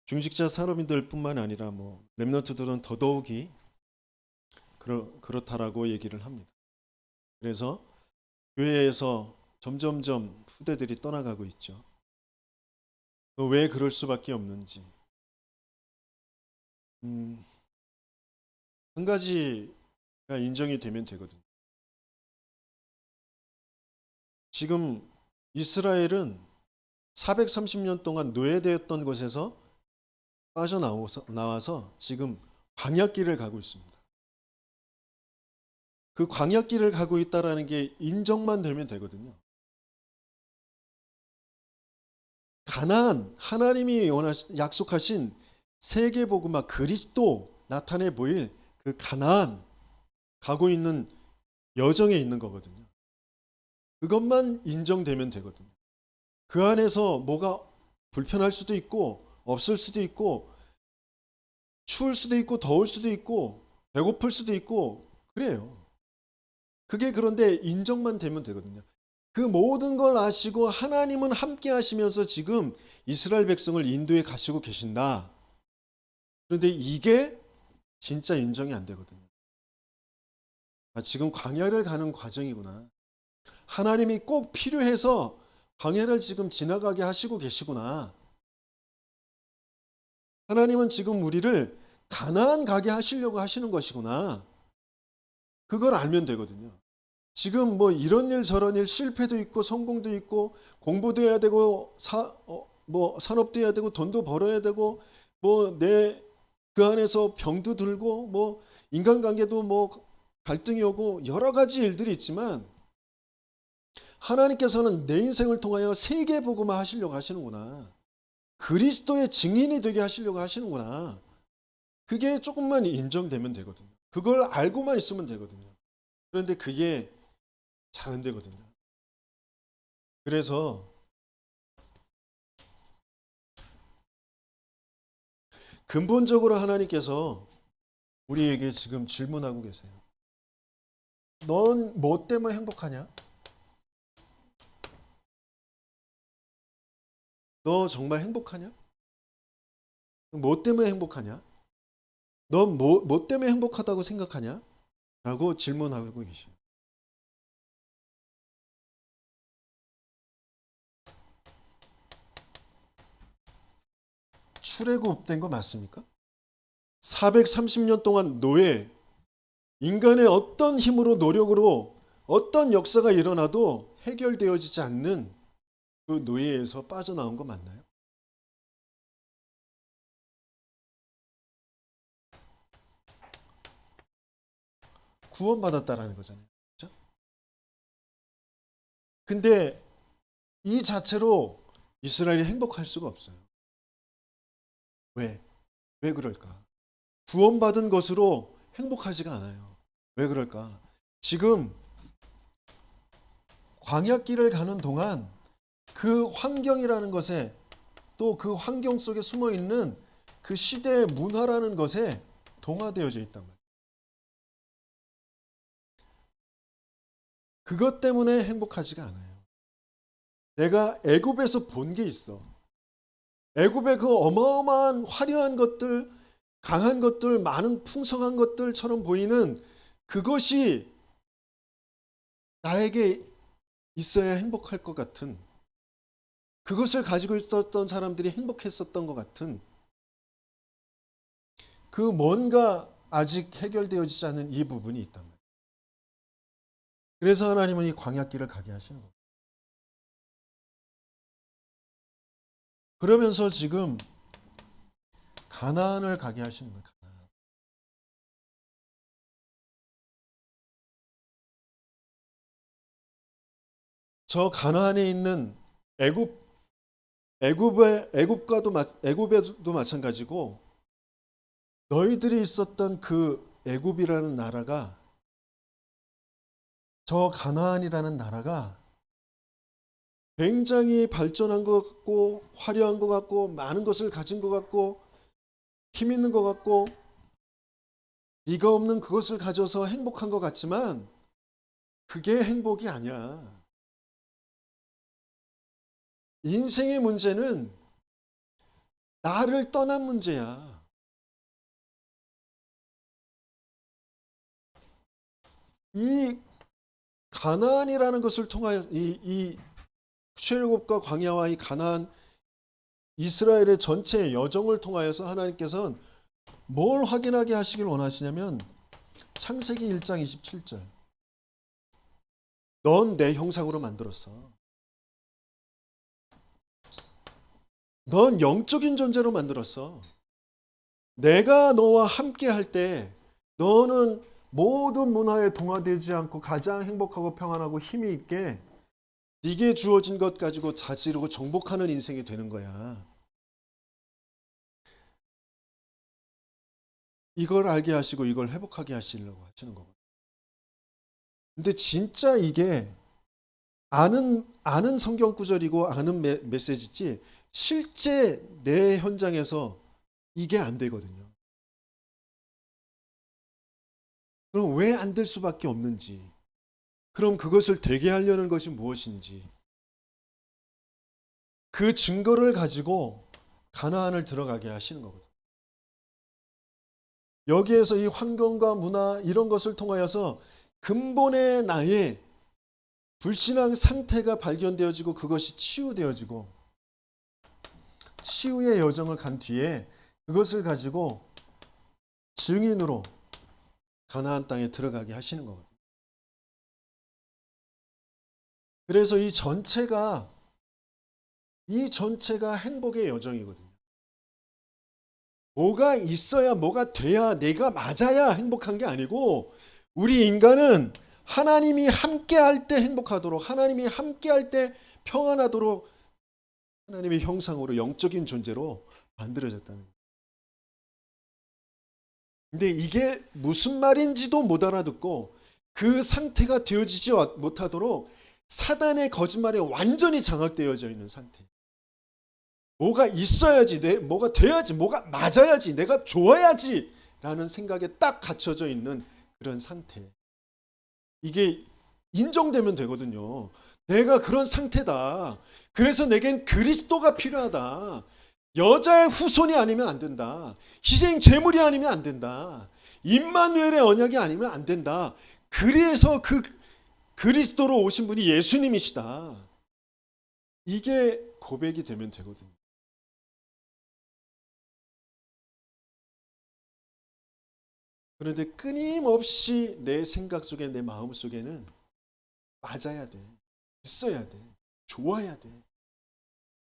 중직자 산업인들뿐만 아니라 뭐 렘넌트들은 더더욱이 그렇다라고 얘기를 합니다. 그래서 교회에서 점점점 후대들이 떠나가고 있죠. 왜 그럴 수밖에 없는지. 한 가지가 인정이 되면 되거든요. 지금 이스라엘은 430년 동안 노예되었던 곳에서 빠져나와서 지금 광야길을 가고 있습니다. 그 광야길을 가고 있다라는 게 인정만 되면 되거든요. 가나안, 하나님이 약속하신 세계복음화 그리스도 나타내 보일 그 가나안 가고 있는 여정에 있는 거거든요. 그것만 인정되면 되거든요. 그 안에서 뭐가 불편할 수도 있고 없을 수도 있고 추울 수도 있고 더울 수도 있고 배고플 수도 있고 그래요. 그게 그런데 인정만 되면 되거든요. 그 모든 걸 아시고 하나님은 함께 하시면서 지금 이스라엘 백성을 인도에 가시고 계신다. 그런데 이게 진짜 인정이 안 되거든요. 지금 광야를 가는 과정이구나. 하나님이 꼭 필요해서 광야를 지금 지나가게 하시고 계시구나. 하나님은 지금 우리를 가나안 가게 하시려고 하시는 것이구나. 그걸 알면 되거든요. 지금 뭐 이런 일 저런 일 실패도 있고 성공도 있고 공부도 해야 되고 산업도 해야 되고 돈도 벌어야 되고 뭐 내 그 안에서 병도 들고 뭐 인간관계도 뭐 갈등이 오고 여러 가지 일들이 있지만 하나님께서는 내 인생을 통하여 세계 복음화 하시려고 하시는구나. 그리스도의 증인이 되게 하시려고 하시는구나. 그게 조금만 인정되면 되거든요. 그걸 알고만 있으면 되거든요. 그런데 그게 잘 안 되거든요. 그래서 근본적으로 하나님께서 우리에게 지금 질문하고 계세요. 넌 뭐 때문에 행복하냐? 너 정말 행복하냐? 뭐 때문에 행복하냐? 넌 뭐 때문에 행복하다고 생각하냐? 라고 질문하고 계시요. 출애굽된 거 맞습니까? 430년 동안 노예, 인간의 어떤 힘으로 노력으로 어떤 역사가 일어나도 해결되어지지 않는 그 노예에서 빠져나온 거 맞나요? 구원받았다라는 거잖아요. 그렇죠? 근데 이 자체로 이스라엘이 행복할 수가 없어요. 왜? 왜 그럴까? 구원받은 것으로 행복하지가 않아요. 왜 그럴까? 지금 광야길을 가는 동안 그 환경이라는 것에 또 그 환경 속에 숨어 있는 그 시대의 문화라는 것에 동화되어져 있단 말이에요. 그것 때문에 행복하지가 않아요. 내가 애굽에서 본 게 있어. 애굽의 그 어마어마한 화려한 것들, 강한 것들, 많은 풍성한 것들처럼 보이는 그것이 나에게 있어야 행복할 것 같은, 그것을 가지고 있었던 사람들이 행복했었던 것 같은 그 뭔가 아직 해결되어지지 않은 이 부분이 있단 말이에요. 그래서 하나님은 이 광야길을 가게 하시는 거예요. 그러면서 지금 가나안을 가게 하시는 거예요. 가나안. 저 가나안에 있는 애굽에도 마찬가지고 너희들이 있었던 그 애굽이라는 나라가 저 가나안이라는 나라가 굉장히 발전한 것 같고 화려한 것 같고 많은 것을 가진 것 같고 힘 있는 것 같고 네가 없는 그것을 가져서 행복한 것 같지만 그게 행복이 아니야. 인생의 문제는 나를 떠난 문제야. 이 가나안이라는 것을 통하여 이 출애굽과 광야와 이 가나안 이스라엘의 전체 여정을 통하여서 하나님께서는 뭘 확인하게 하시길 원하시냐면 창세기 1장 27절. 넌 내 형상으로 만들었어. 넌 영적인 존재로 만들었어. 내가 너와 함께 할 때 너는 모든 문화에 동화되지 않고 가장 행복하고 평안하고 힘이 있게 네게 주어진 것 가지고 자지르고 정복하는 인생이 되는 거야. 이걸 알게 하시고 이걸 회복하게 하시려고 하시는 거거든. 근데 진짜 이게 아는 성경 구절이고 아는 메시지지 실제 내 현장에서 이게 안 되거든요. 그럼 왜 안 될 수밖에 없는지, 그럼 그것을 되게 하려는 것이 무엇인지, 그 증거를 가지고 가나안을 들어가게 하시는 거거든. 여기에서 이 환경과 문화 이런 것을 통하여서 근본의 나의 불신앙 상태가 발견되어지고 그것이 치유되어지고 치유의 여정을 간 뒤에 그것을 가지고 증인으로 가나안 땅에 들어가게 하시는 거거든요. 그래서 이 전체가 행복의 여정이거든요. 뭐가 있어야 뭐가 돼야 내가 맞아야 행복한 게 아니고 우리 인간은 하나님이 함께할 때 행복하도록 하나님이 함께할 때 평안하도록 하나님의 형상으로 영적인 존재로 만들어졌다는 거예요. 근데 이게 무슨 말인지도 못 알아듣고 그 상태가 되어지지 못하도록 사단의 거짓말에 완전히 장악되어져 있는 상태. 뭐가 있어야지, 뭐가 돼야지, 뭐가 맞아야지, 내가 좋아야지 라는 생각에 딱 갇혀져 있는 그런 상태. 이게 인정되면 되거든요. 내가 그런 상태다. 그래서 내겐 그리스도가 필요하다. 여자의 후손이 아니면 안 된다. 희생 제물이 아니면 안 된다. 임마누엘의 언약이 아니면 안 된다. 그래서 그 그리스도로 오신 분이 예수님이시다. 이게 고백이 되면 되거든요. 그런데 끊임없이 내 생각 속에 내 마음 속에는 맞아야 돼. 있어야 돼. 좋아야 돼.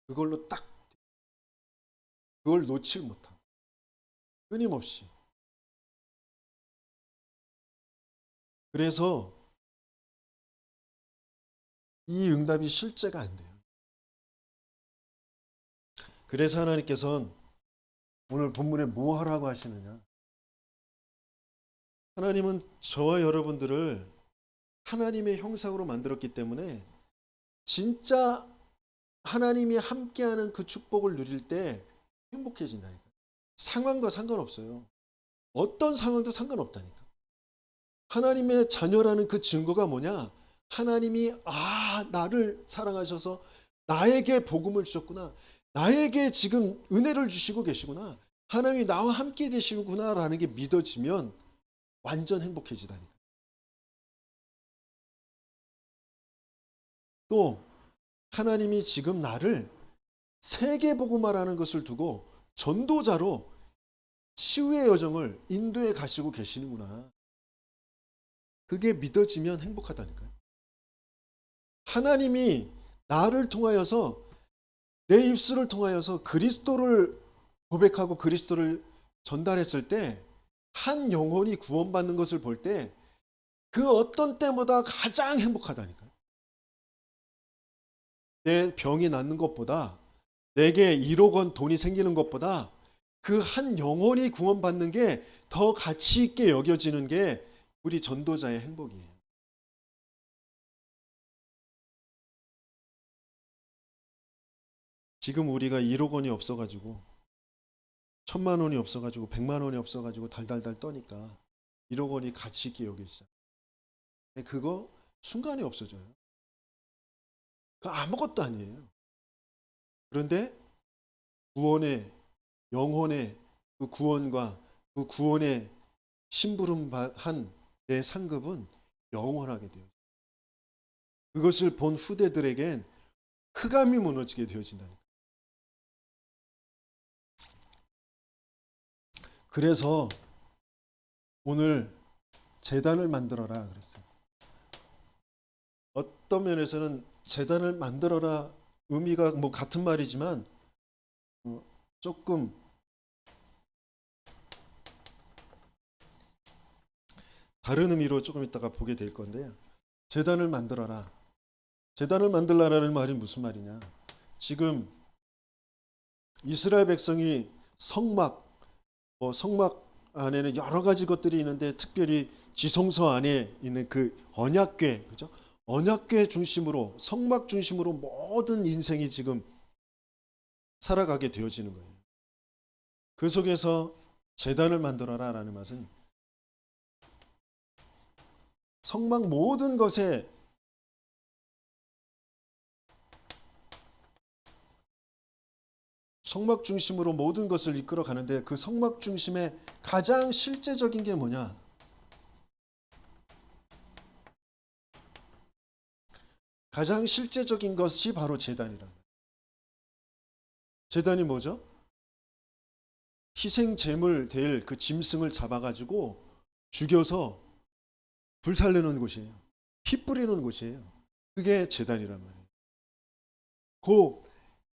그걸로 딱 그걸 놓칠 못하고 끊임없이. 그래서 이 응답이 실제가 안 돼요. 그래서 하나님께서는 오늘 본문에 뭐 하라고 하시느냐? 하나님은 저와 여러분들을 하나님의 형상으로 만들었기 때문에 진짜 하나님이 함께하는 그 축복을 누릴 때 행복해진다니까. 상황과 상관없어요. 어떤 상황도 상관없다니까. 하나님의 자녀라는 그 증거가 뭐냐? 하나님이 나를 사랑하셔서 나에게 복음을 주셨구나. 나에게 지금 은혜를 주시고 계시구나. 하나님이 나와 함께 계시구나라는 게 믿어지면 완전 행복해지다니까. 또 하나님이 지금 나를 세계 복음화라는 것을 두고 전도자로 치유의 여정을 인도에 가시고 계시는구나. 그게 믿어지면 행복하다니까요. 하나님이 나를 통하여서 내 입술을 통하여서 그리스도를 고백하고 그리스도를 전달했을 때 한 영혼이 구원받는 것을 볼 때 그 어떤 때보다 가장 행복하다니까요. 내 병이 낫는 것보다 내게 1억 원 돈이 생기는 것보다 그 한 영혼이 구원받는 게 더 가치 있게 여겨지는 게 우리 전도자의 행복이에요. 지금 우리가 1억 원이 없어가지고 1,000만 원이 없어가지고 100만 원이 없어가지고 달달달 떠니까 1억 원이 가치 있게 여겨지잖아요. 근데 그거 순간에 없어져요. 그 아무것도 아니에요. 그런데 구원의 영혼의 그 구원과 그 구원의 심부름한 내 상급은 영원하게 되어 그것을 본 후대들에겐 흑암이 무너지게 되어진다니까. 그래서 오늘 제단을 만들어라 그랬어요. 어떤 면에서는 제단을 만들어라 의미가 뭐 같은 말이지만 조금 다른 의미로 조금 이따가 보게 될 건데요. 제단을 만들어라. 제단을 만들라라는 말이 무슨 말이냐? 지금 이스라엘 백성이 성막 안에는 여러 가지 것들이 있는데 특별히 지성소 안에 있는 그 언약궤, 그죠? 언약궤 중심으로 성막 중심으로 모든 인생이 지금 살아가게 되어지는 거예요. 그 속에서 제단을 만들어라라는 말은 성막 모든 것에 성막 중심으로 모든 것을 이끌어 가는데 그 성막 중심의 가장 실제적인 게 뭐냐? 가장 실제적인 것이 바로 제단이라. 제단이 뭐죠? 희생 제물 될 그 짐승을 잡아가지고 죽여서 불살르는 곳이에요. 피 뿌리는 곳이에요. 그게 제단이란 말이에요. 그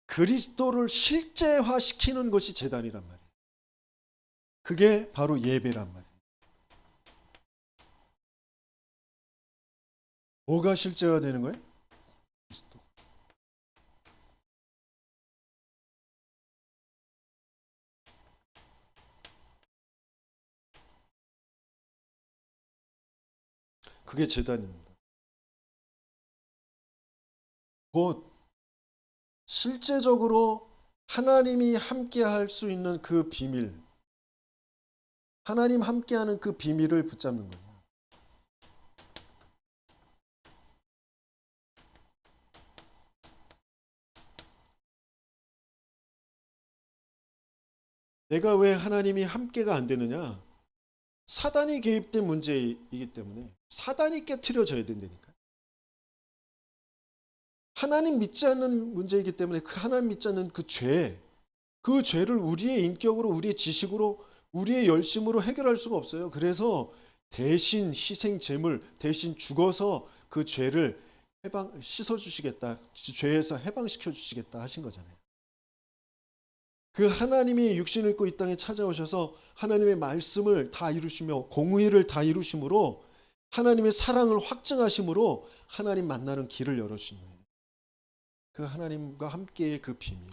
그리스도를 실제화시키는 것이 제단이란 말이에요. 그게 바로 예배란 말이에요. 뭐가 실제화되는 거예요? 그리스도. 그게 제단입니다. 곧 실제적으로 하나님이 함께할 수 있는 그 비밀, 하나님 함께하는 그 비밀을 붙잡는 거예요. 내가 왜 하나님이 함께가 안 되느냐? 사단이 개입된 문제이기 때문에 사단이 깨트려져야 된다니까. 하나님 믿지 않는 문제이기 때문에 그 하나님 믿지 않는 그 죄를 우리의 인격으로, 우리의 지식으로, 우리의 열심으로 해결할 수가 없어요. 그래서 대신 희생 제물, 대신 죽어서 그 죄를 씻어 주시겠다. 죄에서 해방시켜 주시겠다 하신 거잖아요. 그 하나님이 육신을 입고 이 땅에 찾아오셔서 하나님의 말씀을 다 이루시며 공의를 다 이루심으로 하나님의 사랑을 확증하심으로 하나님 만나는 길을 열어주신 거예요. 그 하나님과 함께의 그 비밀.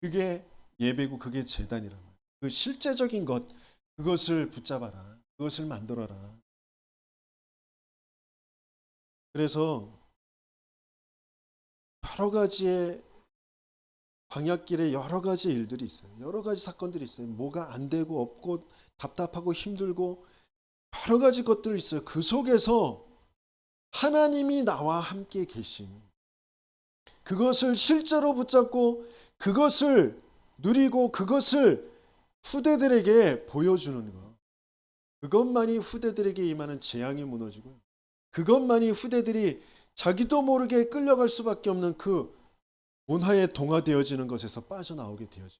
그게 예배고 그게 제단이란 말이에요. 그 실제적인 것, 그것을 붙잡아라. 그것을 만들어라. 그래서 여러 가지의 광야길에 여러 가지 일들이 있어요. 여러 가지 사건들이 있어요. 뭐가 안 되고 없고 답답하고 힘들고 여러 가지 것들이 있어요. 그 속에서 하나님이 나와 함께 계신 그것을 실제로 붙잡고 그것을 누리고 그것을 후대들에게 보여주는 것. 그것만이 후대들에게 임하는 재앙이 무너지고 그것만이 후대들이 자기도 모르게 끌려갈 수밖에 없는 그 문화에 동화되어지는 것에서 빠져나오게 되어져.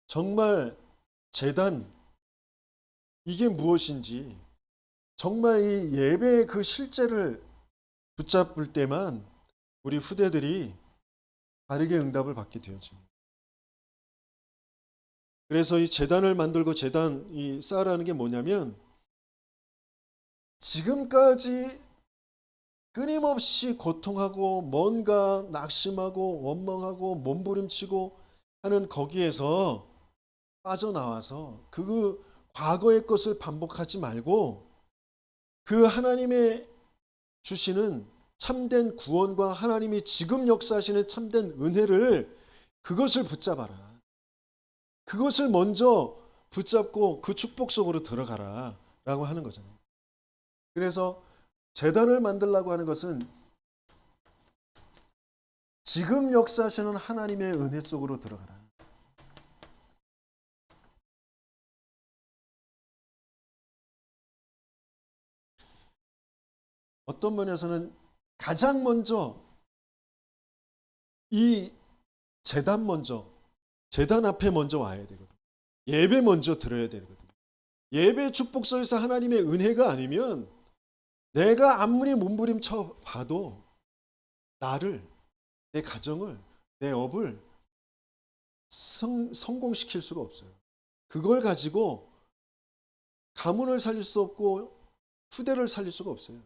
정말 제단 이게 무엇인지 정말 이 예배의 그 실제를 붙잡을 때만 우리 후대들이 다르게 응답을 받게 되어집니다. 그래서 이 제단을 만들고 제단이 쌓으라는 게 뭐냐면 지금까지 끊임없이 고통하고 뭔가 낙심하고 원망하고 몸부림치고 하는 거기에서 빠져나와서 그 과거의 것을 반복하지 말고 그 하나님의 주시는 참된 구원과 하나님이 지금 역사하시는 참된 은혜를 그것을 붙잡아라. 그것을 먼저 붙잡고 그 축복 속으로 들어가라 라고 하는 거잖아요. 그래서 제단을 만들려고 하는 것은 지금 역사하시는 하나님의 은혜 속으로 들어가라. 어떤 면에서는 가장 먼저 이 제단 앞에 먼저 와야 되거든. 예배 먼저 드려야 되거든. 예배 축복소에서 하나님의 은혜가 아니면 내가 아무리 몸부림쳐 봐도 나를, 내 가정을, 내 업을 성공시킬 수가 없어요. 그걸 가지고 가문을 살릴 수 없고 후대를 살릴 수가 없어요.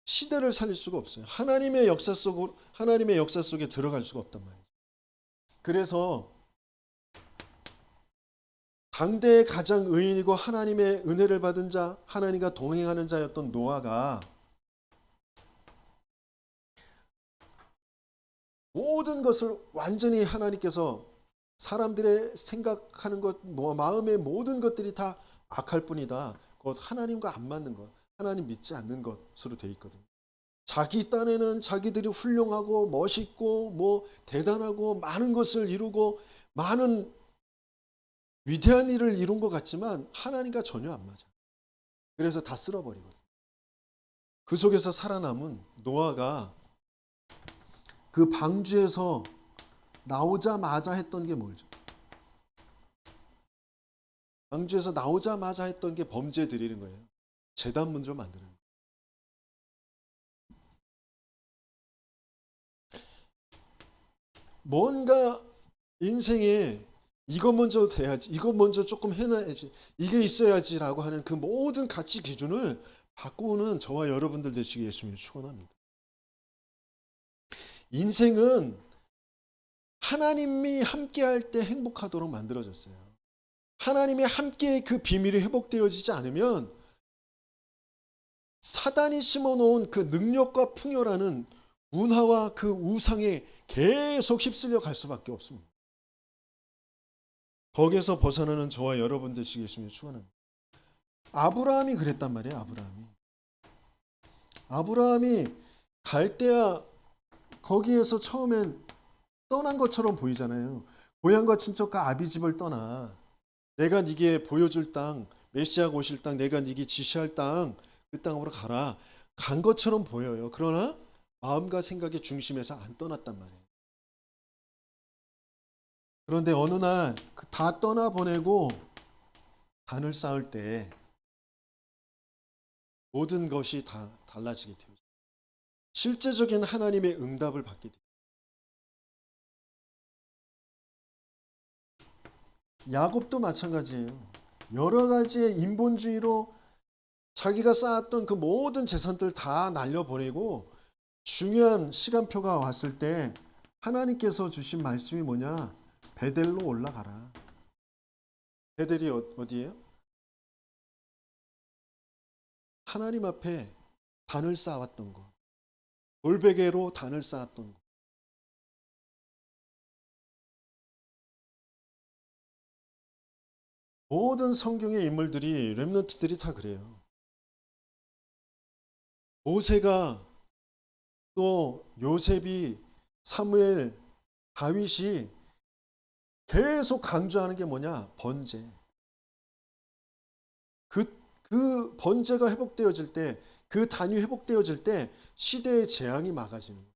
시대를 살릴 수가 없어요. 하나님의 역사 속에 들어갈 수가 없단 말이에요. 그래서 당대의 가장 의인이고 하나님의 은혜를 받은 자, 하나님과 동행하는 자였던 노아가 모든 것을 완전히 하나님께서 사람들의 생각하는 것, 마음의 모든 것들이 다 악할 뿐이다. 곧 하나님과 안 맞는 것, 하나님 믿지 않는 것으로 돼 있거든요. 자기 딴에는 자기들이 훌륭하고 멋있고 대단하고 많은 것을 이루고 많은 위대한 일을 이룬 것 같지만 하나님과 전혀 안 맞아. 그래서 다 쓸어버리거든. 그 속에서 살아남은 노아가 그 방주에서 나오자마자 했던 게 뭐죠? 방주에서 나오자마자 했던 게 범죄 드리는 거예요. 제단 먼저 만드는 거예요. 뭔가 인생에 이거 먼저 돼야지, 이거 먼저 조금 해놔야지, 이게 있어야지라고 하는 그 모든 가치 기준을 바꾸는 저와 여러분들 되시기 예수님을 축원합니다. 인생은 하나님이 함께할 때 행복하도록 만들어졌어요. 하나님이 함께 그 비밀이 회복되어지지 않으면 사단이 심어놓은 그 능력과 풍요라는 문화와 그 우상에 계속 휩쓸려 갈 수밖에 없습니다. 거기에서 벗어나는 저와 여러분 되시겠으면 축원합니다. 아브라함이 그랬단 말이에요. 아브라함이 갈대아 거기에서 처음엔 떠난 것처럼 보이잖아요. 고향과 친척과 아비집을 떠나 내가 네게 보여줄 땅, 메시아가 오실 땅, 내가 네게 지시할 땅, 그 땅으로 가라. 간 것처럼 보여요. 그러나 마음과 생각의 중심에서 안 떠났단 말이에요. 그런데 어느 날 다 떠나보내고 단을 쌓을 때 모든 것이 다 달라지게 돼요. 실제적인 하나님의 응답을 받게 돼요. 야곱도 마찬가지예요. 여러 가지의 인본주의로 자기가 쌓았던 그 모든 재산들 다 날려보내고 중요한 시간표가 왔을 때 하나님께서 주신 말씀이 뭐냐? 베델로 올라가라. 베델이 어디예요? 하나님 앞에 단을 쌓았던 거. 돌베개로 단을 쌓았던 거. 모든 성경의 인물들이 렘넌트들이 다 그래요. 모세가 또 요셉이 사무엘 다윗이 계속 강조하는 게 뭐냐? 번제. 그 번제가 회복되어질 때, 그 단위 회복되어질 때 시대의 재앙이 막아지는 거예요.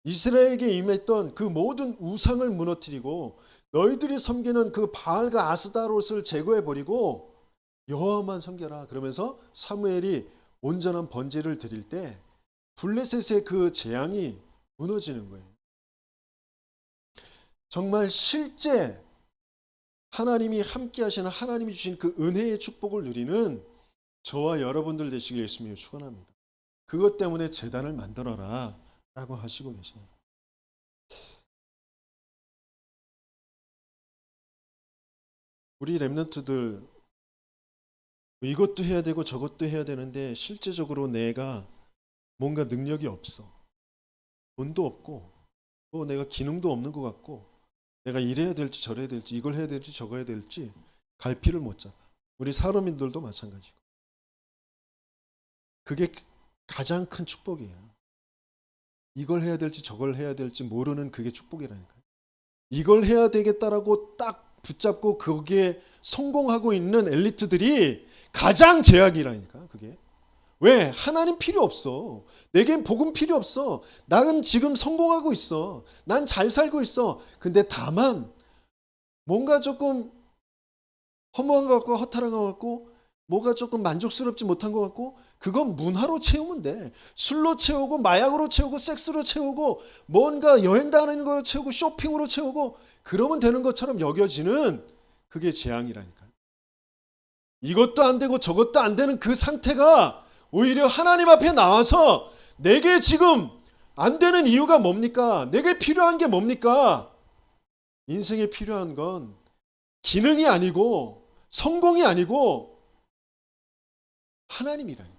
이스라엘에게 임했던 그 모든 우상을 무너뜨리고 너희들이 섬기는 그 바알과 아스다롯을 제거해버리고 여호와만 섬겨라. 그러면서 사무엘이 온전한 번제를 드릴 때 블레셋의 그 재앙이 무너지는 거예요. 정말 실제 하나님이 함께 하시는 하나님이 주신 그 은혜의 축복을 누리는 저와 여러분들 되시길 예수님을 축원합니다. 그것 때문에 제단을 만들어라 라고 하시고 계세요. 우리 렘넌트들 이것도 해야 되고 저것도 해야 되는데 실제적으로 내가 뭔가 능력이 없어. 돈도 없고 또 내가 기능도 없는 것 같고 내가 이래야 될지 저래야 될지 이걸 해야 될지 저거 해야 될지 갈피를 못 잡아. 우리 사람인들도 마찬가지고. 그게 가장 큰 축복이에요. 이걸 해야 될지 저걸 해야 될지 모르는 그게 축복이라니까요. 이걸 해야 되겠다라고 딱 붙잡고 거기에 성공하고 있는 엘리트들이 가장 제약이라니까. 그게 왜? 하나님 필요 없어. 내겐 복음 필요 없어. 나는 지금 성공하고 있어. 난 잘 살고 있어. 근데 다만 뭔가 조금 허무한 것 같고 허탈한 것 같고 뭐가 조금 만족스럽지 못한 것 같고 그건 문화로 채우면 돼. 술로 채우고 마약으로 채우고 섹스로 채우고 뭔가 여행 다니는 거로 채우고 쇼핑으로 채우고 그러면 되는 것처럼 여겨지는 그게 재앙이라니까요. 이것도 안 되고 저것도 안 되는 그 상태가 오히려 하나님 앞에 나와서 내게 지금 안 되는 이유가 뭡니까? 내게 필요한 게 뭡니까? 인생에 필요한 건 기능이 아니고 성공이 아니고 하나님이라니까.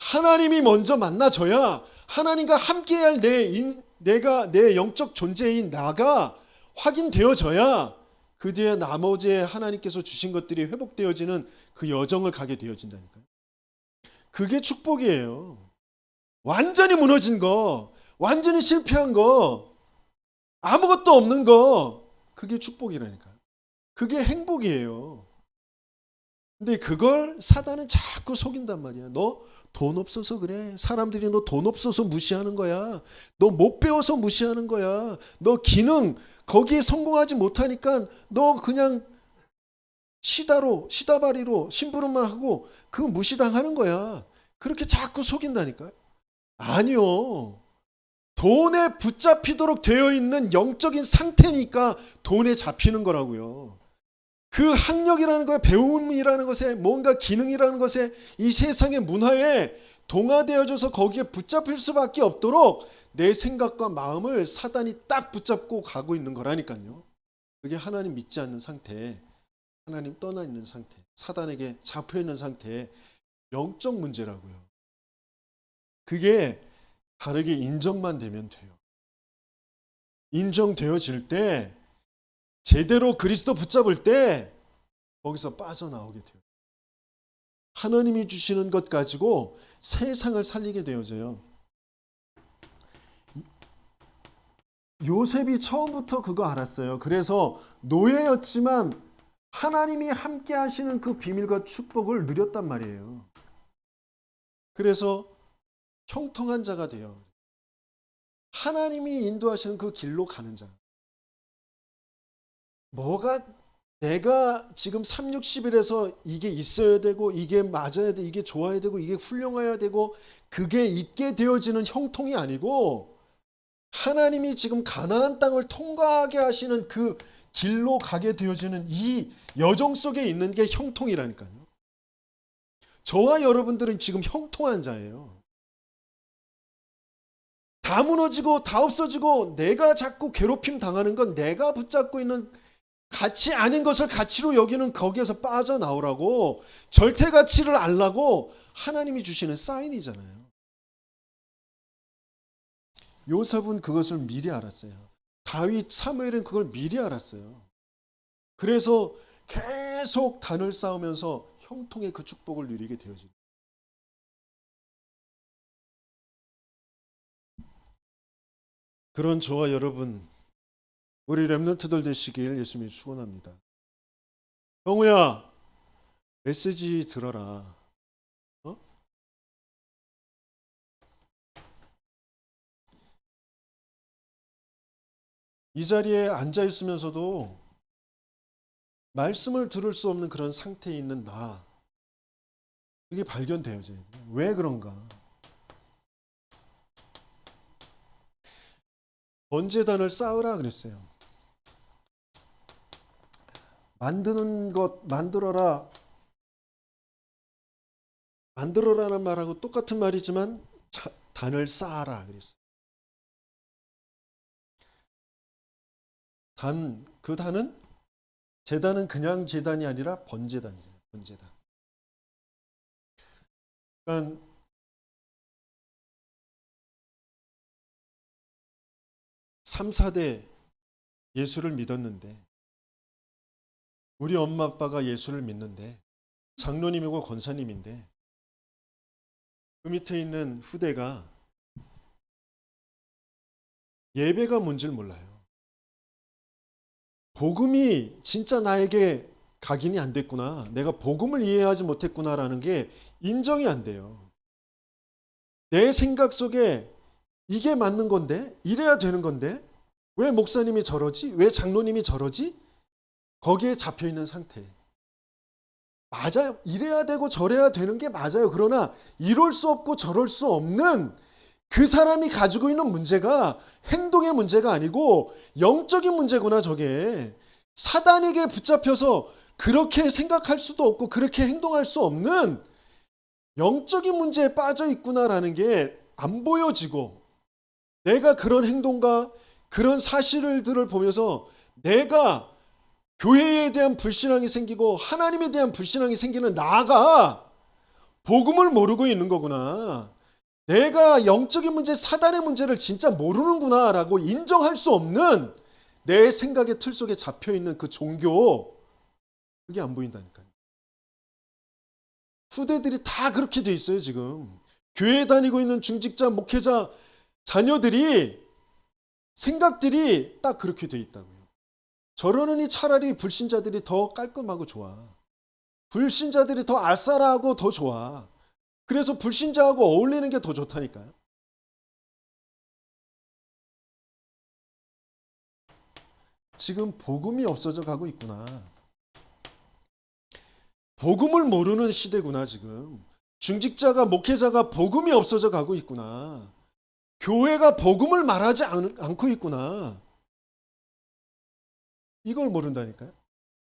하나님이 먼저 만나줘야 하나님과 함께할 내가 내 영적 존재인 나가 확인되어져야 그 뒤에 나머지에 하나님께서 주신 것들이 회복되어지는 그 여정을 가게 되어진다니까요. 그게 축복이에요. 완전히 무너진 거, 완전히 실패한 거, 아무것도 없는 거, 그게 축복이라니까요. 그게 행복이에요. 근데 그걸 사단은 자꾸 속인단 말이야. 너 돈 없어서 그래. 사람들이 너 돈 없어서 무시하는 거야. 너 못 배워서 무시하는 거야. 너 기능 거기에 성공하지 못하니까 너 그냥 시다바리로 심부름만 하고 그거 무시당하는 거야. 그렇게 자꾸 속인다니까요. 아니요. 돈에 붙잡히도록 되어 있는 영적인 상태니까 돈에 잡히는 거라고요. 그 학력이라는 거에 배움이라는 것에 뭔가 기능이라는 것에 이 세상의 문화에 동화되어져서 거기에 붙잡힐 수밖에 없도록 내 생각과 마음을 사단이 딱 붙잡고 가고 있는 거라니까요. 그게 하나님 믿지 않는 상태, 하나님 떠나 있는 상태, 사단에게 잡혀 있는 상태의 영적 문제라고요. 그게 다르게 인정만 되면 돼요. 인정되어질 때 제대로 그리스도 붙잡을 때 거기서 빠져나오게 돼요. 하나님이 주시는 것 가지고 세상을 살리게 되어져요. 요셉이 처음부터 그거 알았어요. 그래서 노예였지만 하나님이 함께 하시는 그 비밀과 축복을 누렸단 말이에요. 그래서 형통한 자가 돼요. 하나님이 인도하시는 그 길로 가는 자. 뭐가 내가 지금 3, 60일에서 이게 있어야 되고 이게 맞아야 돼, 이게 좋아야 되고 이게 훌륭해야 되고 그게 있게 되어지는 형통이 아니고 하나님이 지금 가나안 땅을 통과하게 하시는 그 길로 가게 되어지는 이 여정 속에 있는 게 형통이라니까요. 저와 여러분들은 지금 형통한 자예요. 다 무너지고 다 없어지고 내가 자꾸 괴롭힘 당하는 건 내가 붙잡고 있는 가치 아닌 것을 가치로 여기는 거기에서 빠져나오라고 절대 가치를 알라고 하나님이 주시는 사인이잖아요. 요셉은 그것을 미리 알았어요. 다윗, 사무엘은 그걸 미리 알았어요. 그래서 계속 단을 쌓으면서 형통의 그 축복을 누리게 되어집니다. 그런 저와 여러분, 우리 렘넌트들 되시길 예수님이 축원합니다. 형우야, 메시지 들어라. 어? 이 자리에 앉아 있으면서도 말씀을 들을 수 없는 그런 상태에 있는 나, 그게 발견되어져요. 왜 그런가? 번제단을 쌓으라 그랬어요. 만드는 것 만들어라는 말하고 똑같은 말이지만 단을 쌓아라 그랬어요. 그 단은 제단은 그냥 제단이 아니라 번제단이에요. 번제단. 그러니까 3, 4대 예수를 믿었는데 우리 엄마 아빠가 예수를 믿는데 장로님이고 권사님인데 그 밑에 있는 후대가 예배가 뭔지를 몰라요. 복음이 진짜 나에게 각인이 안 됐구나. 내가 복음을 이해하지 못했구나라는 게 인정이 안 돼요. 내 생각 속에 이게 맞는 건데, 이래야 되는 건데, 왜 목사님이 저러지? 왜 장로님이 저러지? 거기에 잡혀 있는 상태. 맞아요. 이래야 되고 저래야 되는 게 맞아요. 그러나 이럴 수 없고 저럴 수 없는 그 사람이 가지고 있는 문제가 행동의 문제가 아니고 영적인 문제구나, 저게. 사단에게 붙잡혀서 그렇게 생각할 수도 없고 그렇게 행동할 수 없는 영적인 문제에 빠져 있구나라는 게 안 보여지고, 내가 그런 행동과 그런 사실들을 보면서 내가 교회에 대한 불신앙이 생기고 하나님에 대한 불신앙이 생기는 나가 복음을 모르고 있는 거구나. 내가 영적인 문제, 사단의 문제를 진짜 모르는구나라고 인정할 수 없는 내 생각의 틀 속에 잡혀있는 그 종교, 그게 안 보인다니까요. 후대들이 다 그렇게 돼 있어요. 지금 교회에 다니고 있는 중직자, 목회자 자녀들이 생각들이 딱 그렇게 돼 있다고요. 저러느니 차라리 불신자들이 더 깔끔하고 좋아. 불신자들이 더 알싸라하고 더 좋아. 그래서 불신자하고 어울리는 게 더 좋다니까요. 지금 복음이 없어져 가고 있구나. 복음을 모르는 시대구나. 지금 중직자가, 목회자가 복음이 없어져 가고 있구나. 교회가 복음을 말하지 않고 있구나. 이걸 모른다니까요.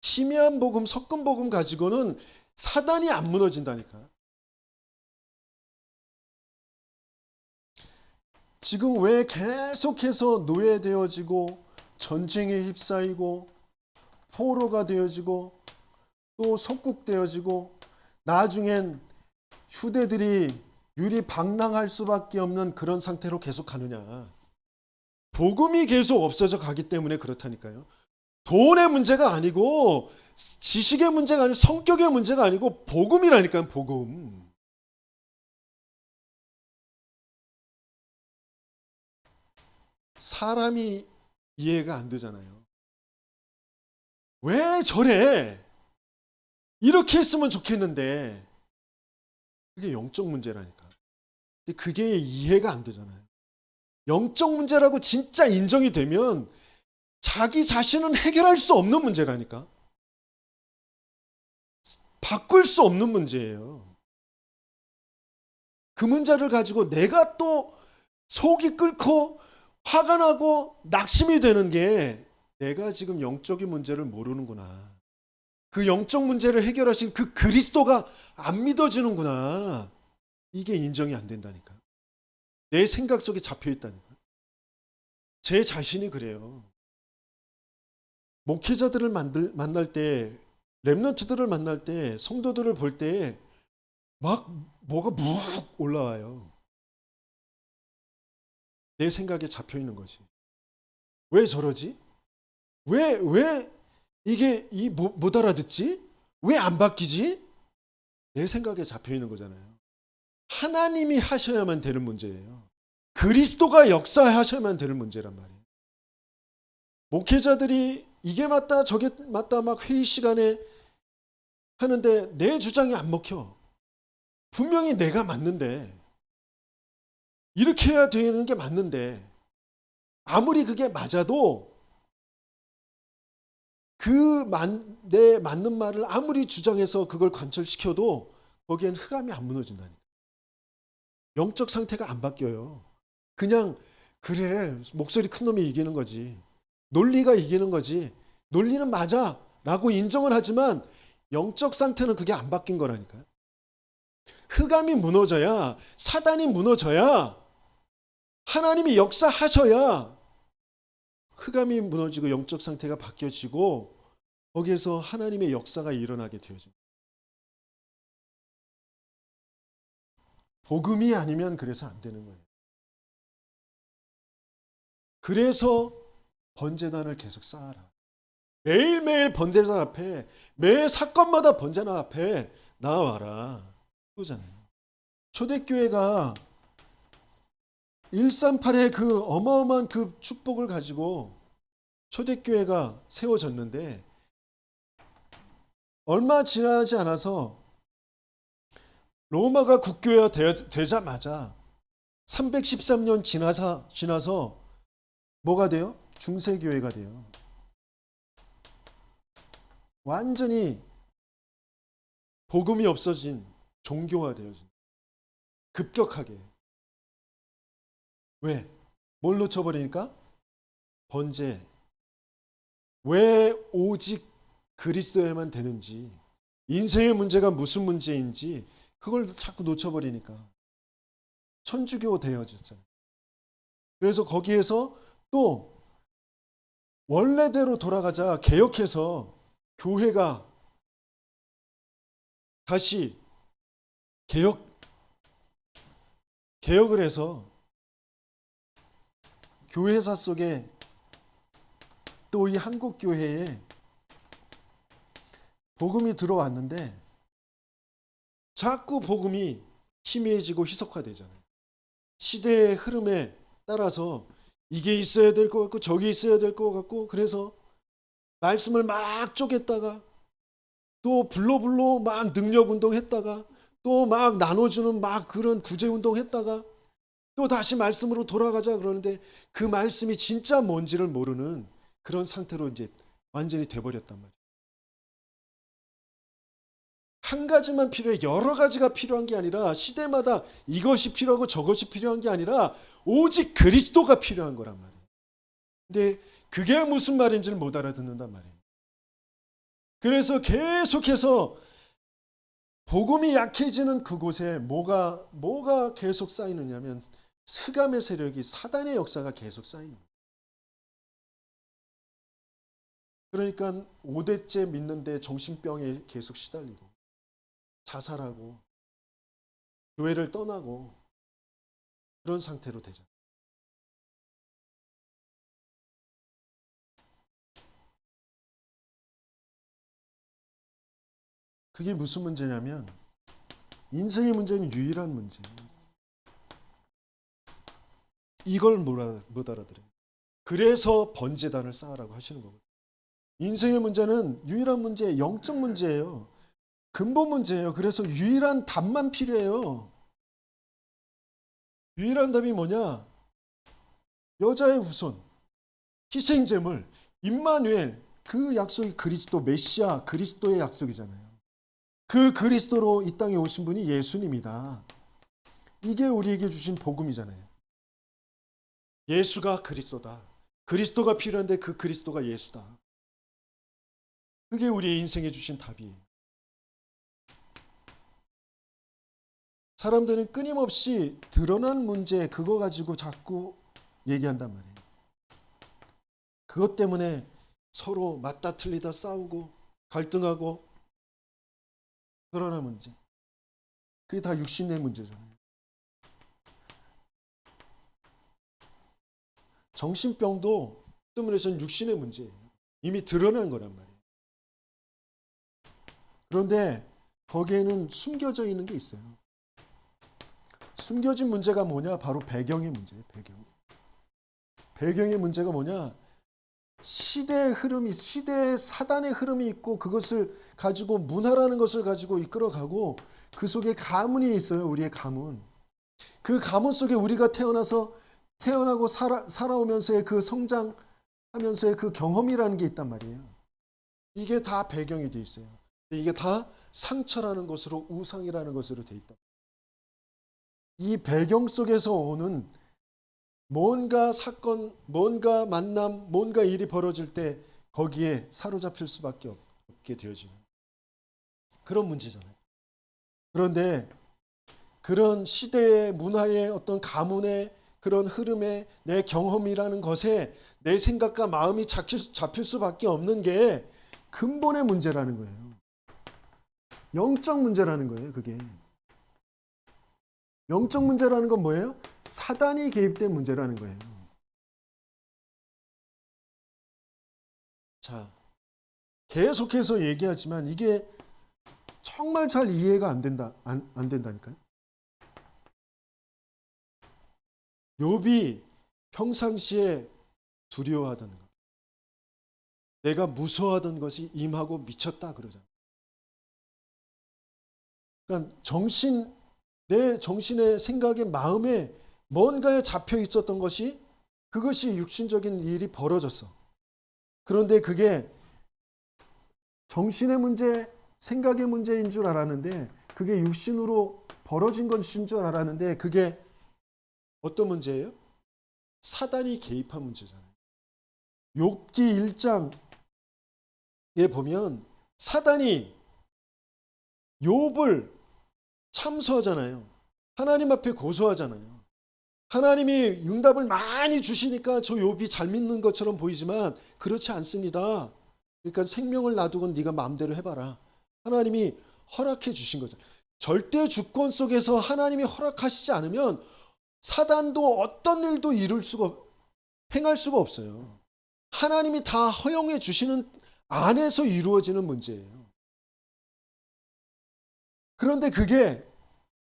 희미한 복음, 섞은 복음 가지고는 사단이 안 무너진다니까. 지금 왜 계속해서 노예되어지고 전쟁에 휩싸이고 포로가 되어지고 또 속국되어지고 나중엔 휴대들이 유리방랑할 수밖에 없는 그런 상태로 계속 가느냐. 복음이 계속 없어져 가기 때문에 그렇다니까요. 돈의 문제가 아니고 지식의 문제가 아니고 성격의 문제가 아니고 복음이라니까요. 복음. 사람이 이해가 안 되잖아요. 왜 저래? 이렇게 했으면 좋겠는데. 그게 영적 문제라니까. 근데 그게 이해가 안 되잖아요. 영적 문제라고 진짜 인정이 되면 자기 자신은 해결할 수 없는 문제라니까. 바꿀 수 없는 문제예요. 그 문제를 가지고 내가 또 속이 끓고 화가 나고 낙심이 되는 게 내가 지금 영적인 문제를 모르는구나. 그 영적 문제를 해결하신 그 그리스도가 안 믿어지는구나. 이게 인정이 안 된다니까. 내 생각 속에 잡혀 있다니까. 제 자신이 그래요. 목회자들을 만날 때, 렘넌트들을 만날 때, 성도들을 볼 때 막 뭐가 묵 올라와요. 내 생각에 잡혀 있는 거지. 왜 저러지? 왜 이게 못 알아듣지? 왜 안 바뀌지? 내 생각에 잡혀 있는 거잖아요. 하나님이 하셔야만 되는 문제예요. 그리스도가 역사하셔야만 되는 문제란 말이에요. 목회자들이 이게 맞다 저게 맞다 막 회의 시간에 하는데 내 주장이 안 먹혀. 분명히 내가 맞는데, 이렇게 해야 되는 게 맞는데, 아무리 그게 맞아도 내 맞는 말을 아무리 주장해서 그걸 관철시켜도 거기엔 흑암이 안 무너진다니까. 영적 상태가 안 바뀌어요. 그냥 그래, 목소리 큰 놈이 이기는 거지. 논리가 이기는 거지. 논리는 맞아 라고 인정을 하지만 영적 상태는 그게 안 바뀐 거라니까요. 흑암이 무너져야, 사단이 무너져야, 하나님이 역사하셔야 흑암이 무너지고 영적 상태가 바뀌어지고 거기에서 하나님의 역사가 일어나게 되어집니다. 복음이 아니면 그래서 안 되는 거예요. 그래서 번제단을 계속 쌓아라. 매일매일 번제단 앞에, 매 사건마다 번제단 앞에 나와라. 그거잖아요. 초대교회가 138의 그 어마어마한 그 축복을 가지고 초대교회가 세워졌는데 얼마 지나지 않아서 로마가 국교회가 되자마자 313년 지나서 뭐가 돼요? 중세교회가 돼요. 완전히 복음이 없어진 종교화 되어진 급격하게. 왜? 뭘 놓쳐버리니까? 번제. 왜 오직 그리스도에만 되는지, 인생의 문제가 무슨 문제인지 그걸 자꾸 놓쳐버리니까 천주교 되어졌잖아요. 그래서 거기에서 또 원래대로 돌아가자 개혁해서 교회가 다시 개혁을 해서 교회사 속에 또 이 한국 교회에 복음이 들어왔는데 자꾸 복음이 희미해지고 희석화되잖아요. 시대의 흐름에 따라서 이게 있어야 될 것 같고 저기 있어야 될 것 같고, 그래서 말씀을 막 쪼갰다가 또 불로 막 능력 운동했다가 또 막 나눠주는 막 그런 구제 운동했다가 또 다시 말씀으로 돌아가자 그러는데 그 말씀이 진짜 뭔지를 모르는 그런 상태로 이제 완전히 돼버렸단 말이에요. 한 가지만 필요해. 여러 가지가 필요한 게 아니라 시대마다 이것이 필요하고 저것이 필요한 게 아니라 오직 그리스도가 필요한 거란 말이에요. 근데 그게 무슨 말인지를 못 알아듣는단 말이에요. 그래서 계속해서 복음이 약해지는 그곳에 뭐가 계속 쌓이느냐면 흑암의 세력이, 사단의 역사가 계속 쌓이는 거예요. 그러니까 5대째 믿는데 정신병에 계속 시달리고 자살하고 교회를 떠나고 그런 상태로 되죠. 그게 무슨 문제냐면 인생의 문제는 유일한 문제예요. 이걸 못 알아들어요. 그래서 번제단을 쌓으라고 하시는 거거든요. 인생의 문제는 유일한 문제, 영적 문제예요. 근본 문제예요. 그래서 유일한 답만 필요해요. 유일한 답이 뭐냐? 여자의 후손, 희생제물, 임마누엘, 그 약속이 그리스도, 메시아, 그리스도의 약속이잖아요. 그 그리스도로 이 땅에 오신 분이 예수님이다. 이게 우리에게 주신 복음이잖아요. 예수가 그리스도다. 그리스도가 필요한데 그 그리스도가 예수다. 그게 우리의 인생에 주신 답이에요. 사람들은 끊임없이 드러난 문제 그거 가지고 자꾸 얘기한단 말이에요. 그것 때문에 서로 맞다 틀리다 싸우고 갈등하고, 드러난 문제. 그게 다 육신의 문제잖아요. 정신병도 때문에선 육신의 문제예요. 이미 드러난 거란 말이에요. 그런데 거기에는 숨겨져 있는 게 있어요. 숨겨진 문제가 뭐냐? 바로 배경의 문제예요. 배경의 문제가 뭐냐? 시대의 흐름이, 시대의 사단의 흐름이 있고 그것을 가지고 문화라는 것을 가지고 이끌어가고 그 속에 가문이 있어요. 우리의 가문. 그 가문 속에 우리가 태어나고 살아오면서의 그 성장하면서의 그 경험이라는 게 있단 말이에요. 이게 다 배경이 돼 있어요. 이게 다 상처라는 것으로, 우상이라는 것으로 돼 있다. 이 배경 속에서 오는 뭔가 사건, 뭔가 만남, 뭔가 일이 벌어질 때 거기에 사로잡힐 수밖에 없게 되어지는 그런 문제잖아요. 그런데 그런 시대의 문화의 어떤 가문의 그런 흐름에 내 경험이라는 것에 내 생각과 마음이 잡힐 수밖에 없는 게 근본의 문제라는 거예요. 영적 문제라는 거예요. 그게. 영적 문제라는 건 뭐예요? 사단이 개입된 문제라는 거예요. 자, 계속해서 얘기하지만 이게 정말 잘 이해가 안 된다니까요. 욥이 평상시에 두려워하던 것, 내가 무서워하던 것이 임하고 미쳤다 그러잖아요. 그러니까 내 정신의 생각에 마음에 뭔가에 잡혀 있었던 것이 그것이 육신적인 일이 벌어졌어. 그런데 그게 정신의 문제, 생각의 문제인 줄 알았는데 그게 육신으로 벌어진 것인 줄 알았는데 그게 어떤 문제예요? 사단이 개입한 문제잖아요. 욥기 1장에 보면 사단이 욥을 참소하잖아요. 하나님 앞에 고소하잖아요. 하나님이 응답을 많이 주시니까 저 욥이 잘 믿는 것처럼 보이지만 그렇지 않습니다. 그러니까 생명을 놔두고 네가 마음대로 해봐라. 하나님이 허락해 주신 거죠. 절대 주권 속에서 하나님이 허락하시지 않으면 사단도 어떤 일도 행할 수가 없어요. 하나님이 다 허용해 주시는 안에서 이루어지는 문제예요. 그런데 그게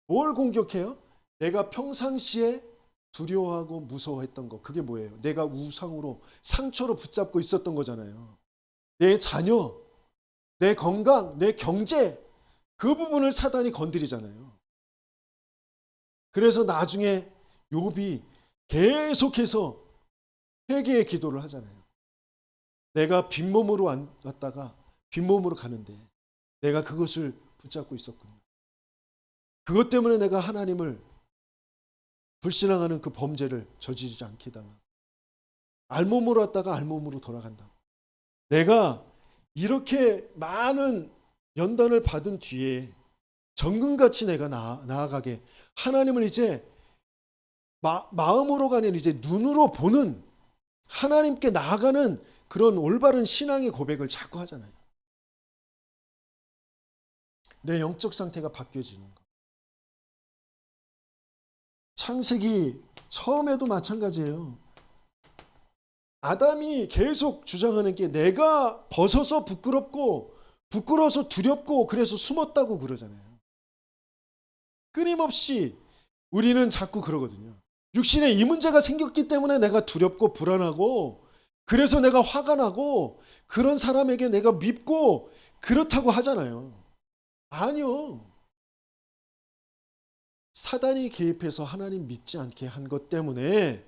뭘 공격해요? 내가 평상시에 두려워하고 무서워했던 거, 그게 뭐예요? 내가 우상으로 상처로 붙잡고 있었던 거잖아요. 내 자녀, 내 건강, 내 경제, 그 부분을 사단이 건드리잖아요. 그래서 나중에 욥이 계속해서 회개의 기도를 하잖아요. 내가 빈몸으로 왔다가 빈몸으로 가는데 내가 그것을 붙잡고 있었군요. 그것 때문에 내가 하나님을 불신앙하는 그 범죄를 저지르지 않게 당하고 알몸으로 왔다가 알몸으로 돌아간다. 내가 이렇게 많은 연단을 받은 뒤에 정금같이 내가 나아가게 하나님을 이제 마음으로가 아니라 이제 눈으로 보는 하나님께 나아가는 그런 올바른 신앙의 고백을 자꾸 하잖아요. 내 영적 상태가 바뀌어지는 거. 창세기 처음에도 마찬가지예요. 아담이 계속 주장하는 게 내가 벗어서 부끄러워서 두렵고 그래서 숨었다고 그러잖아요. 끊임없이 우리는 자꾸 그러거든요. 육신에 이 문제가 생겼기 때문에 내가 두렵고 불안하고 그래서 내가 화가 나고 그런 사람에게 내가 밉고 그렇다고 하잖아요. 아니요. 사단이 개입해서 하나님 믿지 않게 한 것 때문에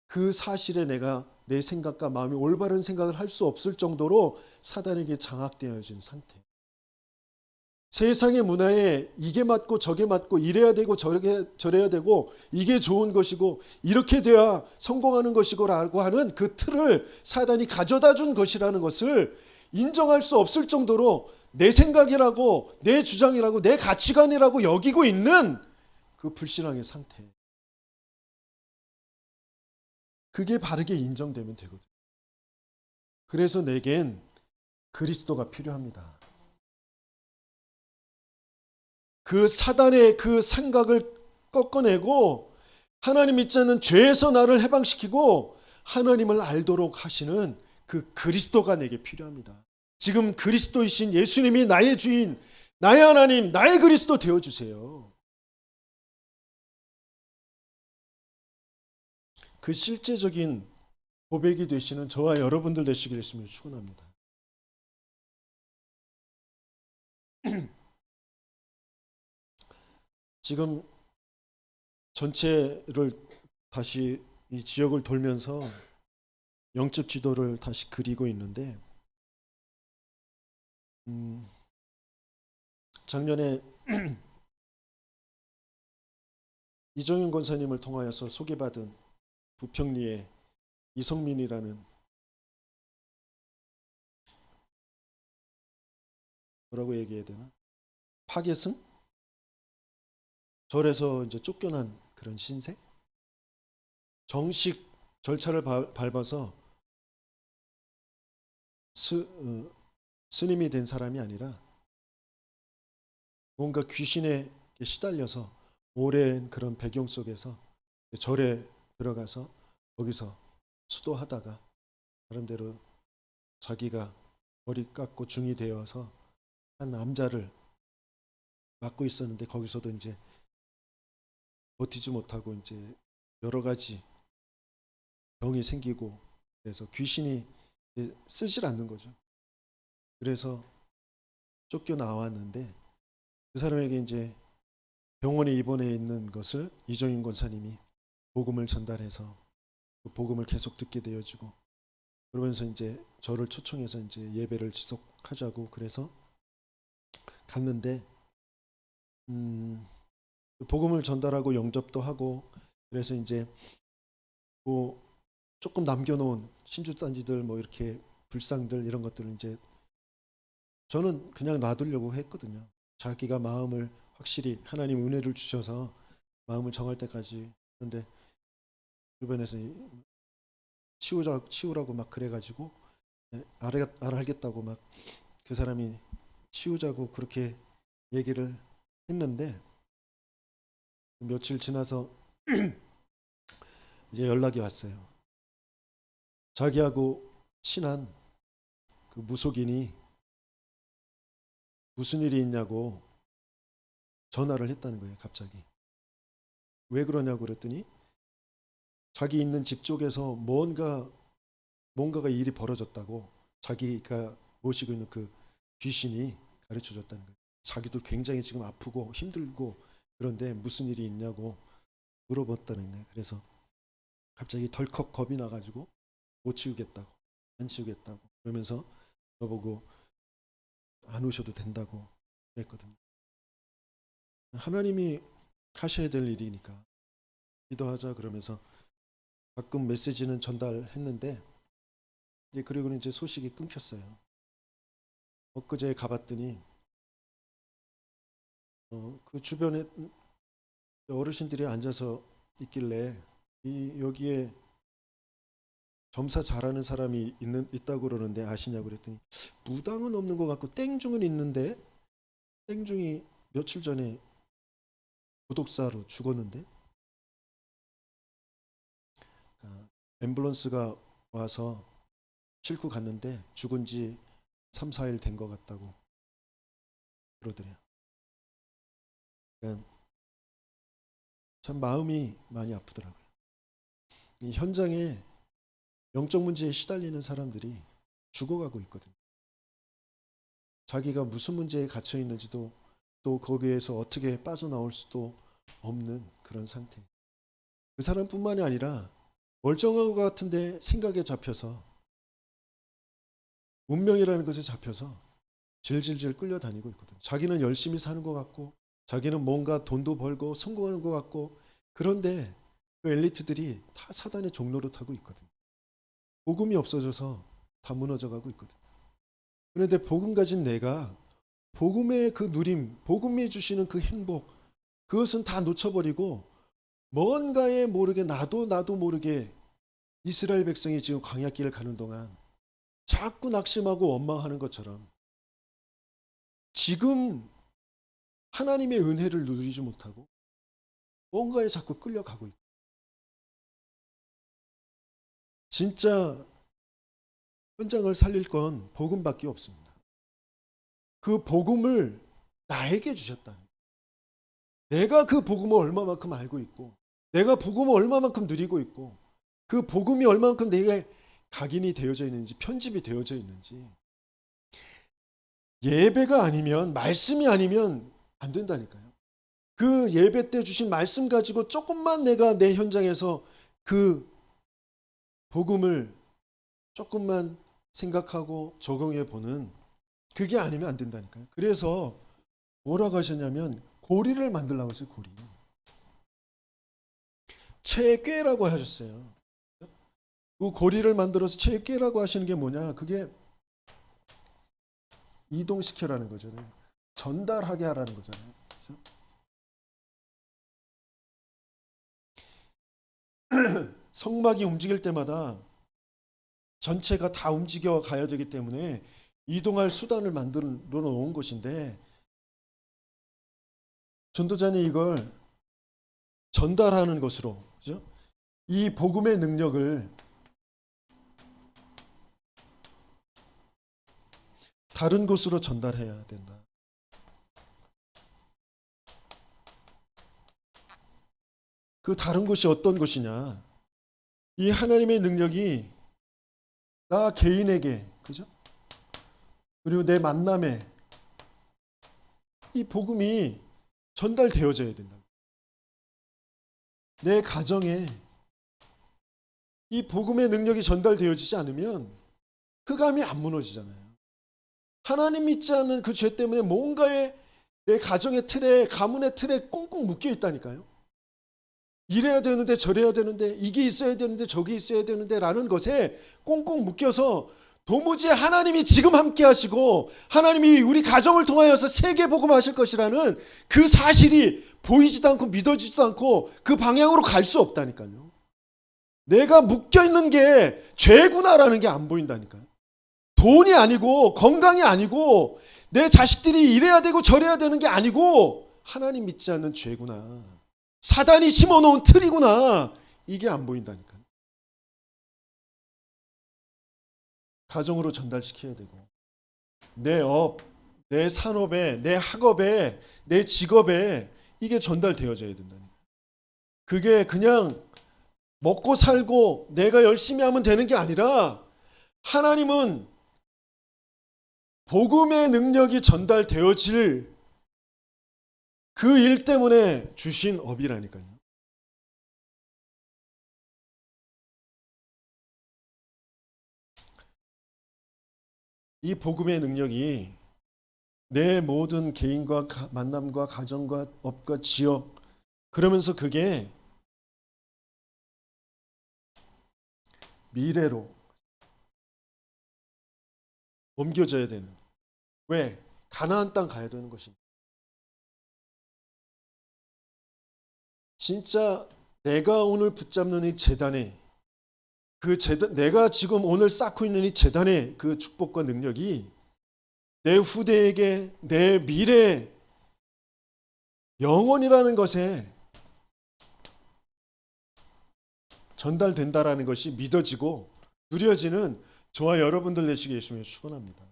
그 사실에 내가 내 생각과 마음이 올바른 생각을 할 수 없을 정도로 사단에게 장악되어진 상태. 세상의 문화에 이게 맞고 저게 맞고 이래야 되고 저래야 되고 이게 좋은 것이고 이렇게 돼야 성공하는 것이고라고 하는 그 틀을 사단이 가져다 준 것이라는 것을 인정할 수 없을 정도로 내 생각이라고 내 주장이라고 내 가치관이라고 여기고 있는 그 불신앙의 상태. 그게 바르게 인정되면 되거든요. 그래서 내겐 그리스도가 필요합니다. 그 사단의 그 생각을 꺾어내고 하나님 믿지 않는 죄에서 나를 해방시키고 하나님을 알도록 하시는 그 그리스도가 내게 필요합니다. 지금 그리스도이신 예수님이 나의 주인, 나의 하나님, 나의 그리스도 되어주세요. 그 실제적인 고백이 되시는 저와 여러분들 되시길 예수님을 축원합니다. 지금 전체를 다시 이 지역을 돌면서 영적 지도를 다시 그리고 있는데 작년에 이정윤 권사님을 통하여서 소개받은 부평리의 이성민이라는 뭐라고 얘기해야 되나? 파괴승? 절에서 이제 쫓겨난 그런 신세? 정식 절차를 밟아서 스님이 된 사람이 아니라 뭔가 귀신에 시달려서 오랜 그런 배경 속에서 절에 들어가서 거기서 수도하다가 나름대로 자기가 머리 깎고 중이 되어서 한 남자를 맡고 있었는데 거기서도 이제 버티지 못하고 이제 여러 가지 병이 생기고 그래서 귀신이 이제 쓰질 않는 거죠. 그래서 쫓겨 나왔는데 그 사람에게 이제 병원에 입원해 있는 것을 이정인 권사님이 복음을 전달해서 그 복음을 계속 듣게 되어지고 그러면서 이제 저를 초청해서 이제 예배를 지속하자고 그래서 갔는데 복음을 전달하고 영접도 하고 그래서 이제 뭐 조금 남겨놓은 신주단지들 뭐 이렇게 불상들 이런 것들을 이제 저는 그냥 놔두려고 했거든요. 자기가 마음을 확실히 하나님 은혜를 주셔서 마음을 정할 때까지. 그런데 주변에서 치우라고 막 그래가지고 알겠다고 막 그 사람이 치우자고 그렇게 얘기를 했는데 며칠 지나서 이제 연락이 왔어요. 자기하고 친한 그 무속인이 무슨 일이 있냐고 전화를 했다는 거예요. 갑자기. 왜 그러냐고 그랬더니 자기 있는 집 쪽에서 뭔가가 일이 벌어졌다고 자기가 모시고 있는 그 귀신이 가르쳐 줬다는 거예요. 자기도 굉장히 지금 아프고 힘들고 그런데 무슨 일이 있냐고 물어봤다는 거예요. 그래서 갑자기 덜컥 겁이 나가지고 못 치우겠다고 안 치우겠다고 그러면서 저보고 안 오셔도 된다고 그랬거든요. 하나님이 하셔야 될 일이니까 기도하자 그러면서 가끔 메시지는 전달했는데 그리고는 이제 소식이 끊겼어요. 엊그제 가봤더니 그 주변에 어르신들이 앉아서 있길래 여기에 점사 잘하는 사람이 있다고 그러는데 아시냐고 그랬더니 무당은 없는 것 같고 땡중은 있는데 땡중이 며칠 전에 고독사로 죽었는데 앰뷸런스가 와서 싣고 갔는데 죽은 지 3, 4일 된 것 같다고 그러더래요. 그러니까 참 마음이 많이 아프더라고요. 이 현장에 영적 문제에 시달리는 사람들이 죽어가고 있거든요. 자기가 무슨 문제에 갇혀 있는지도 또 거기에서 어떻게 빠져나올 수도 없는 그런 상태. 그 사람뿐만이 아니라 멀쩡한 것 같은데 생각에 잡혀서 운명이라는 것에 잡혀서 질질질 끌려다니고 있거든요. 자기는 열심히 사는 것 같고 자기는 뭔가 돈도 벌고 성공하는 것 같고 그런데 그 엘리트들이 다 사단의 종로로 타고 있거든요. 복음이 없어져서 다 무너져 가고 있거든요. 그런데 복음 가진 내가 복음의 그 누림, 복음이 주시는 그 행복 그것은 다 놓쳐버리고 뭔가에 모르게 나도 모르게 이스라엘 백성이 지금 광야길을 가는 동안 자꾸 낙심하고 원망하는 것처럼 지금 하나님의 은혜를 누리지 못하고 뭔가에 자꾸 끌려가고 있고 진짜 현장을 살릴 건 복음밖에 없습니다. 그 복음을 나에게 주셨다는 거예요. 내가 그 복음을 얼마만큼 알고 있고 내가 복음을 얼마만큼 누리고 있고 그 복음이 얼마만큼 내게 각인이 되어져 있는지 편집이 되어져 있는지 예배가 아니면 말씀이 아니면 안 된다니까요. 그 예배 때 주신 말씀 가지고 조금만 내가 내 현장에서 그 복음을 조금만 생각하고 적용해 보는 그게 아니면 안 된다니까요. 그래서 뭐라고 하셨냐면 고리를 만들라고 했어요. 고리. 체꾀라고 하셨어요. 그 고리를 만들어서 체꾀라고 하시는 게 뭐냐? 그게 이동시켜라는 거잖아요. 전달하게 하라는 거잖아요. 성막이 움직일 때마다 전체가 다 움직여 가야 되기 때문에 이동할 수단을 만들어 놓은 것인데 전도자는 이걸 전달하는 것으로 그죠? 이 복음의 능력을 다른 곳으로 전달해야 된다. 그 다른 곳이 어떤 곳이냐? 이 하나님의 능력이 나 개인에게, 그죠? 그리고 내 만남에 이 복음이 전달되어져야 된다. 내 가정에 이 복음의 능력이 전달되어지지 않으면 흑암이 안 무너지잖아요. 하나님 믿지 않는 그 죄 때문에 뭔가에 내 가정의 틀에, 가문의 틀에 꽁꽁 묶여 있다니까요. 이래야 되는데 저래야 되는데 이게 있어야 되는데 저게 있어야 되는데 라는 것에 꽁꽁 묶여서 도무지 하나님이 지금 함께 하시고 하나님이 우리 가정을 통하여서 세계 복음하실 것이라는 그 사실이 보이지도 않고 믿어지지도 않고 그 방향으로 갈 수 없다니까요. 내가 묶여있는 게 죄구나라는 게 안 보인다니까요. 돈이 아니고 건강이 아니고 내 자식들이 이래야 되고 저래야 되는 게 아니고 하나님 믿지 않는 죄구나. 사단이 심어놓은 틀이구나. 이게 안 보인다니까요. 가정으로 전달시켜야 되고 내 업, 내 산업에, 내 학업에, 내 직업에 이게 전달되어져야 된다니까요. 그게 그냥 먹고 살고 내가 열심히 하면 되는 게 아니라 하나님은 복음의 능력이 전달되어질 그 일 때문에 주신 업이라니까요. 이 복음의 능력이 내 모든 개인과 만남과 가정과 업과 지역, 그러면서 그게 미래로 옮겨져야 되는. 왜? 가나안 땅 가야 되는 것입니다. 진짜 내가 오늘 붙잡는 이 제단에, 그 제단, 내가 지금 오늘 쌓고 있는 이 제단의 그 축복과 능력이 내 후대에게 내 미래 영원이라는 것에 전달된다라는 것이 믿어지고 누려지는 저와 여러분들 되시기 예수님을 축원합니다.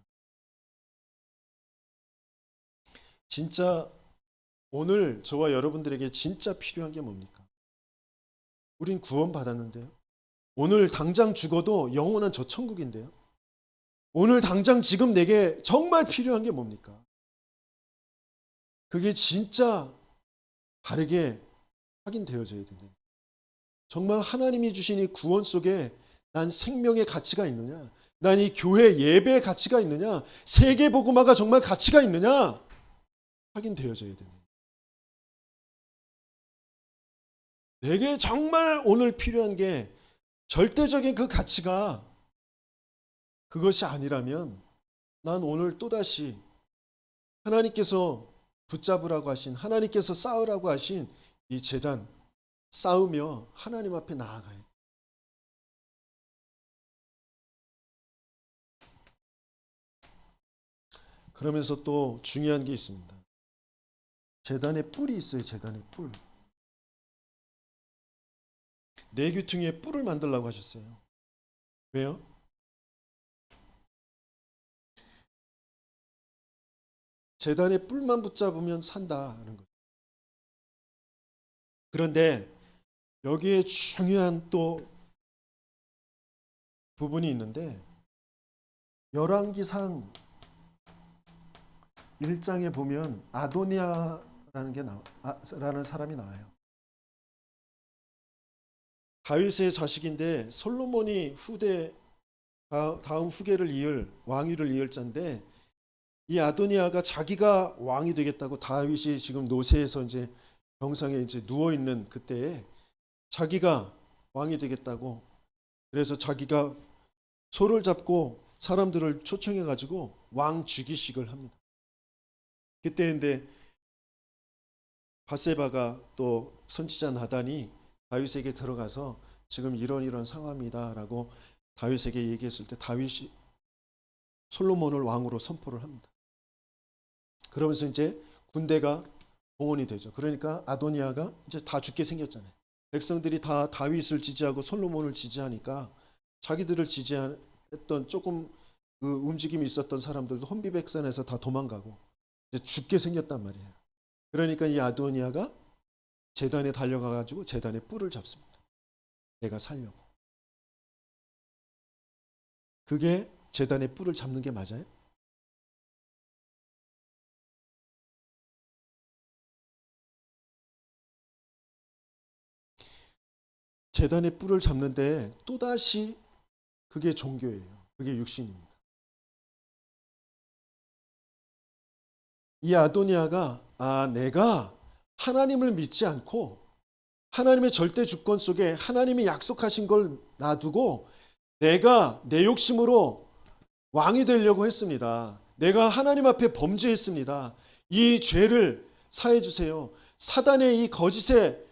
진짜 오늘 저와 여러분들에게 진짜 필요한 게 뭡니까? 우린 구원 받았는데요. 오늘 당장 죽어도 영원한 저 천국인데요. 오늘 당장 지금 내게 정말 필요한 게 뭡니까? 그게 진짜 바르게 확인되어져야 된다. 정말 하나님이 주신 이 구원 속에 난 생명의 가치가 있느냐? 난 이 교회 예배의 가치가 있느냐? 세계 복음화가 정말 가치가 있느냐? 확인되어져야 됩니다. 내게 정말 오늘 필요한 게 절대적인 그 가치가 그것이 아니라면 난 오늘 또다시 하나님께서 붙잡으라고 하신, 하나님께서 쌓으라고 하신 이 제단 쌓으며 하나님 앞에 나아가요. 그러면서 또 중요한 게 있습니다. 제단에 뿔이 있어요. 제단에 뿔. 네 귀퉁이에 뿔을 만들라고 하셨어요. 왜요? 제단에 뿔만 붙잡으면 산다는 거죠. 그런데 여기에 중요한 또 부분이 있는데 열왕기상 1장에 보면 아도니아라는 게 라는 사람이 나와요. 다윗의 자식인데 솔로몬이 다음 후계를 이을 왕위를 이을 자인데 이 아도니아가 자기가 왕이 되겠다고 다윗이 지금 노새에서 이제 병상에 이제 누워 있는 그때에 자기가 왕이 되겠다고 그래서 자기가 소를 잡고 사람들을 초청해 가지고 왕 즉위식을 합니다. 그때인데 밧세바가 또 선지자 나단이 다윗에게 들어가서 지금 이런 상황이다라고 다윗에게 얘기했을 때 다윗이 솔로몬을 왕으로 선포를 합니다. 그러면서 이제 군대가 봉헌이 되죠. 그러니까 아도니아가 이제 다 죽게 생겼잖아요. 백성들이 다 다윗을 지지하고 솔로몬을 지지하니까 자기들을 지지했던 조금 그 움직임이 있었던 사람들도 혼비백산해서 다 도망가고 이제 죽게 생겼단 말이에요. 그러니까 이 아도니아가 제단에 달려가 가지고 제단에 뿔을 잡습니다. 내가 살려고. 그게 제단의 뿔을 잡는 게 맞아요? 제단의 뿔을 잡는데 또다시 그게 종교예요. 그게 육신입니다. 이 아도니아가 내가 하나님을 믿지 않고 하나님의 절대 주권 속에 하나님이 약속하신 걸 놔두고 내가 내 욕심으로 왕이 되려고 했습니다. 내가 하나님 앞에 범죄했습니다. 이 죄를 사해 주세요. 사단의 이 거짓에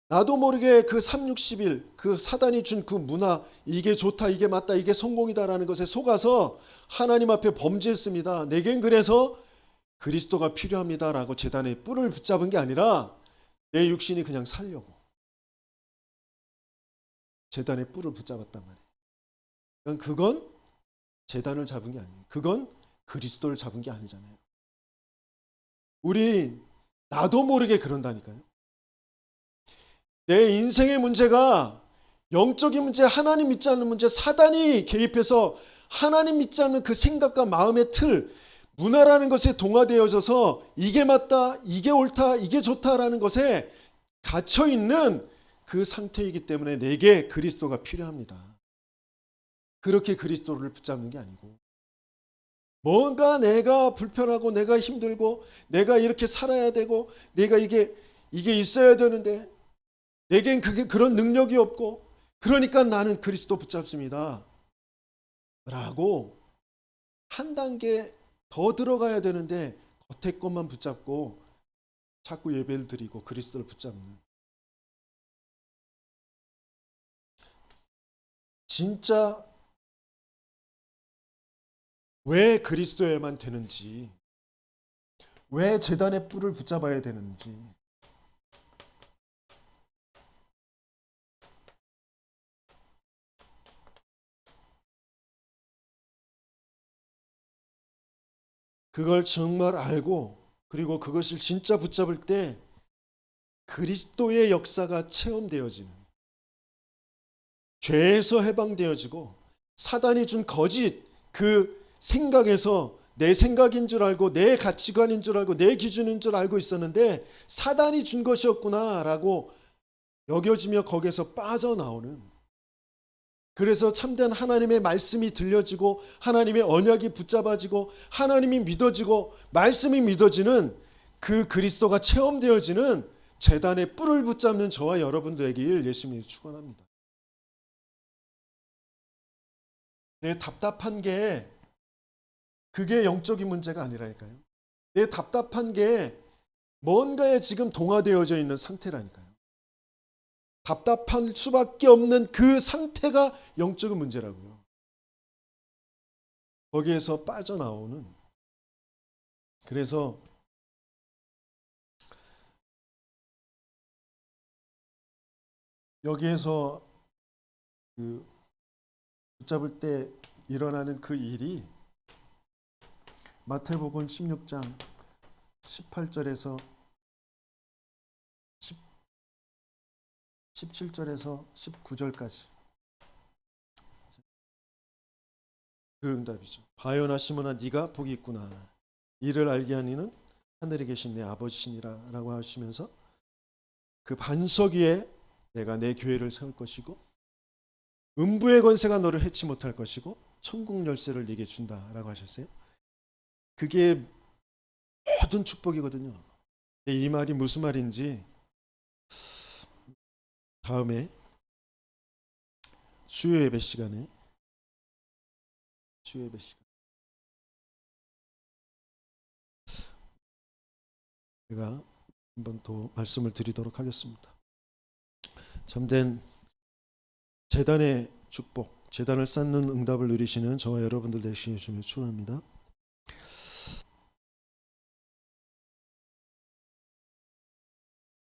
나도 모르게 그 360일 그 사단이 준 그 문화, 이게 좋다, 이게 맞다, 이게 성공이다라는 것에 속아서 하나님 앞에 범죄했습니다. 내겐 그래서 그리스도가 필요합니다라고 제단의 뿔을 붙잡은 게 아니라 내 육신이 그냥 살려고 제단의 뿔을 붙잡았단 말이에요. 그러니까 그건 제단을 잡은 게 아니에요. 그건 그리스도를 잡은 게 아니잖아요. 우리 나도 모르게 그런다니까요. 내 인생의 문제가 영적인 문제, 하나님 믿지 않는 문제, 사단이 개입해서 하나님 믿지 않는 그 생각과 마음의 틀, 문화라는 것에 동화되어져서 이게 맞다, 이게 옳다, 이게 좋다라는 것에 갇혀있는 그 상태이기 때문에 내게 그리스도가 필요합니다. 그렇게 그리스도를 붙잡는 게 아니고 뭔가 내가 불편하고 내가 힘들고 내가 이렇게 살아야 되고 내가 이게 있어야 되는데 내겐 그런 능력이 없고 그러니까 나는 그리스도 붙잡습니다. 라고 한 단계 더 들어가야 되는데 겉에 것만 붙잡고 자꾸 예배를 드리고 그리스도를 붙잡는, 진짜 왜 그리스도에만 되는지, 왜 제단의 뿔을 붙잡아야 되는지, 그걸 정말 알고 그리고 그것을 진짜 붙잡을 때 그리스도의 역사가 체험되어지는, 죄에서 해방되어지고 사단이 준 거짓 그 생각에서 내 생각인 줄 알고 내 가치관인 줄 알고 내 기준인 줄 알고 있었는데 사단이 준 것이었구나라고 여겨지며 거기에서 빠져나오는, 그래서 참된 하나님의 말씀이 들려지고 하나님의 언약이 붙잡아지고 하나님이 믿어지고 말씀이 믿어지는 그 그리스도가 체험되어지는 제단의 뿔을 붙잡는 저와 여러분 되길 예수님이 축원합니다. 내 답답한 게 그게 영적인 문제가 아니라니까요. 내 답답한 게 뭔가에 지금 동화되어져 있는 상태라니까요. 답답할 수밖에 없는 그 상태가 영적인 문제라고요. 거기에서 빠져나오는, 그래서 여기에서 그 붙잡을 때 일어나는 그 일이 마태복음 16장 18절에서 17절에서 19절까지 그 응답이죠. 바요나 시몬아 네가 복이 있구나. 이를 알게 하니는 하늘에 계신 내 아버지시니라 라고 하시면서 그 반석 위에 내가 내 교회를 세울 것이고 음부의 권세가 너를 해치 못할 것이고 천국 열쇠를 네게 준다라고 하셨어요. 그게 모든 축복이거든요. 이 말이 무슨 말인지 다음에 수요 예배 시간에 제가 한번 더 말씀을 드리도록 하겠습니다. 참된 제단의 축복, 제단을 쌓는 응답을 누리시는 저와 여러분들 되시길 축원합니다.